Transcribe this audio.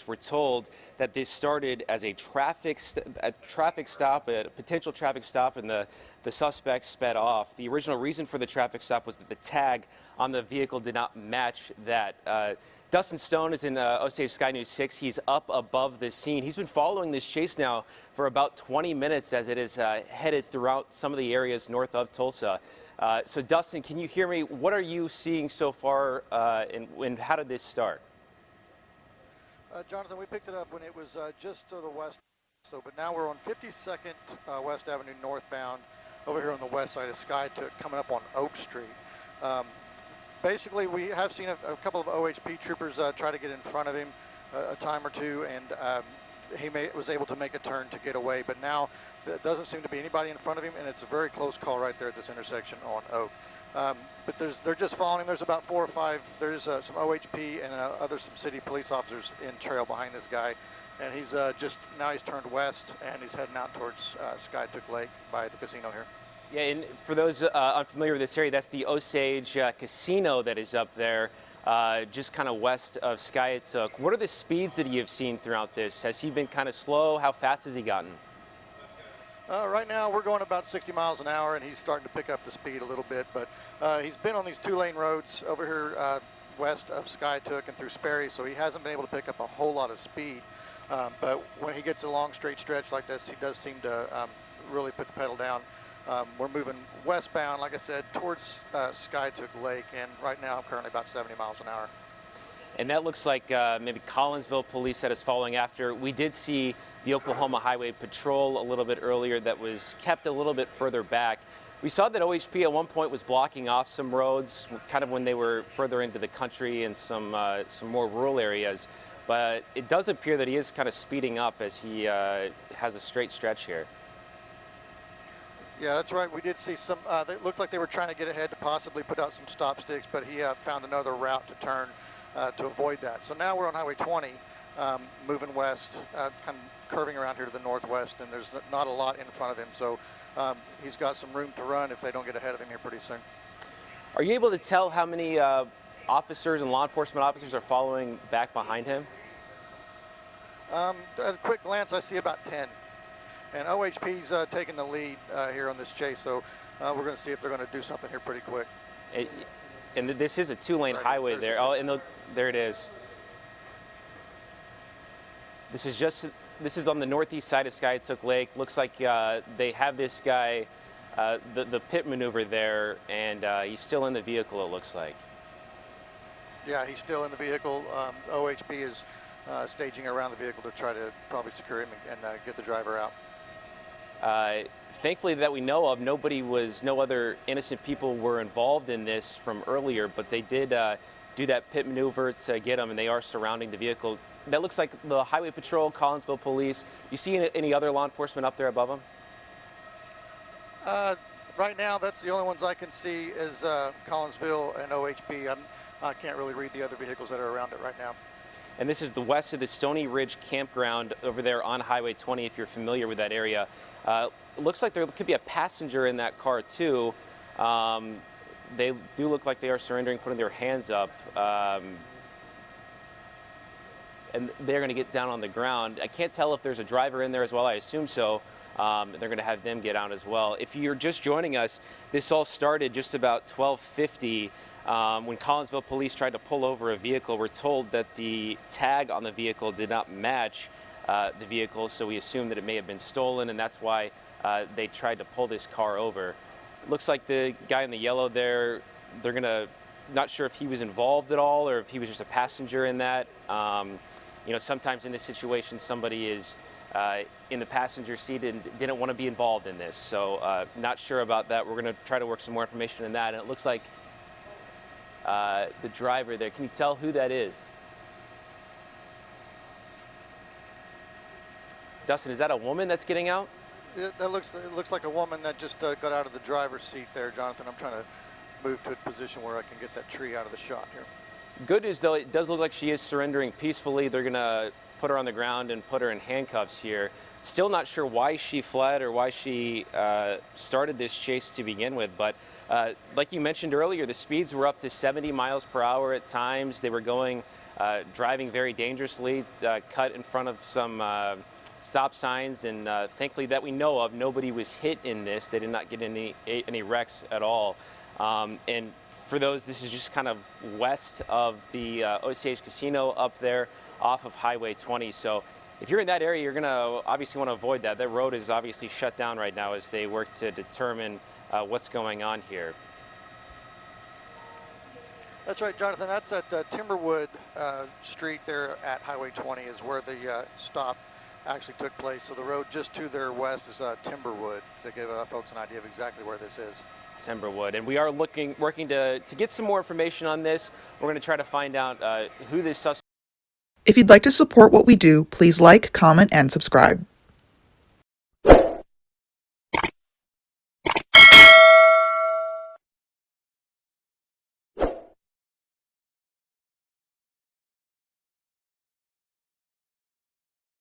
We're told that this started as a potential traffic stop, and the suspect sped off. The original reason for the traffic stop was that the tag on the vehicle did not match that. Dustin Stone is in Osage Sky News 6. He's up above the scene. He's been following this chase now for about 20 minutes as it is headed throughout some of the areas north of Tulsa. So Dustin, can you hear me? What are you seeing so far, and how did this start? Jonathan, we picked it up when it was just to the west. But now we're on 52nd West Avenue northbound over here on the west side of Skytook, coming up on Oak Street. Basically, we have seen a couple of OHP troopers try to get in front of him a time or two, and he was able to make a turn to get away. But now there doesn't seem to be anybody in front of him, and it's a very close call right there at this intersection on Oak. But they're just following him. There's about 4 or 5. There's some OHP and some city police officers in trail behind this guy. And he's now he's turned west and he's heading out towards Skytook Lake by the casino here. Yeah, and for those unfamiliar with this area, that's the Osage Casino that is up there, just kind of west of Skytook. What are the speeds that you have seen throughout this? Has he been kind of slow? How fast has he gotten? Right now we're going about 60 miles an hour, and he's starting to pick up the speed a little bit. But he's been on these 2-lane roads over here west of Skytook and through Sperry, so he hasn't been able to pick up a whole lot of speed. But when he gets a long straight stretch like this, he does seem to really put the pedal down. We're moving westbound, like I said, towards Skytook Lake, and right now I'm currently about 70 miles an hour. And that looks like maybe Collinsville police that is following after. We did see the Oklahoma Highway Patrol a little bit earlier that was kept a little bit further back. We saw that OHP at one point was blocking off some roads, kind of when they were further into the country and some more rural areas. But it does appear that he is kind of speeding up as he has a straight stretch here. Yeah, that's right. We did see some, it looked like they were trying to get ahead to possibly put out some stop sticks, but he found another route to turn to avoid that. So now we're on Highway 20, moving west, kind of curving around here to the northwest, and there's not a lot in front of him. So he's got some room to run if they don't get ahead of him here pretty soon. Are you able to tell how many officers and law enforcement officers are following back behind him? At a quick glance, I see about 10. And OHP's taking the lead here on this chase, so we're going to see if they're going to do something here pretty quick. And this is a 2-lane highway there. Oh, and there it is. This is on the northeast side of Skytook Lake. Looks like they have this guy, the pit maneuver there, and he's still in the vehicle, it looks like. Yeah, he's still in the vehicle. OHP is staging around the vehicle to try to probably secure him and get the driver out. Thankfully that we know of, no other innocent people were involved in this from earlier, but they did do that pit maneuver to get him, and they are surrounding the vehicle. That looks like the Highway Patrol, Collinsville Police. You see any other law enforcement up there above them? Right now, that's the only ones I can see is Collinsville and OHP. I can't really read the other vehicles that are around it right now. And this is the west of the Stony Ridge campground over there on Highway 20, if you're familiar with that area. It looks like there could be a passenger in that car, too. They do look like they are surrendering, putting their hands up. And they're going to get down on the ground. I can't tell if there's a driver in there as well. I assume so. They're going to have them get out as well. If you're just joining us, this all started just about 12:50. When Collinsville police tried to pull over a vehicle. We're told that the tag on the vehicle did not match the vehicle, so we assumed that it may have been stolen, and that's why they tried to pull this car over. It looks like the guy in the yellow there, they're gonna, not sure if he was involved at all or if he was just a passenger in that. You know, sometimes in this situation, somebody is in the passenger seat and didn't want to be involved in this, so not sure about that. We're gonna try to work some more information in that, and it looks like the driver there. Can you tell who that is? Dustin, is that a woman that's getting out? It looks like a woman that just got out of the driver's seat there, Jonathan. I'm trying to move to a position where I can get that tree out of the shot here. Good news, though, it does look like she is surrendering peacefully. They're going to put her on the ground and put her in handcuffs here. Still not sure why she fled or why she started this chase to begin with, but like you mentioned earlier, the speeds were up to 70 miles per hour at times. They were going driving very dangerously, cut in front of some stop signs, and thankfully that we know of, nobody was hit in this. They did not get any wrecks at all. And for those, this is just kind of west of the OCH Casino up there off of Highway 20. So if you're in that area, you're going to obviously want to avoid that. That road is obviously shut down right now as they work to determine what's going on here. That's right, Jonathan. That's at Timberwood Street there at Highway 20 is where the stop actually took place. So the road just to their west is Timberwood, to give folks an idea of exactly where this is. Timberwood, and we are working to get some more information on this. We're going to try to find out who this suspect. If you'd like to support what we do, please like, comment, and subscribe.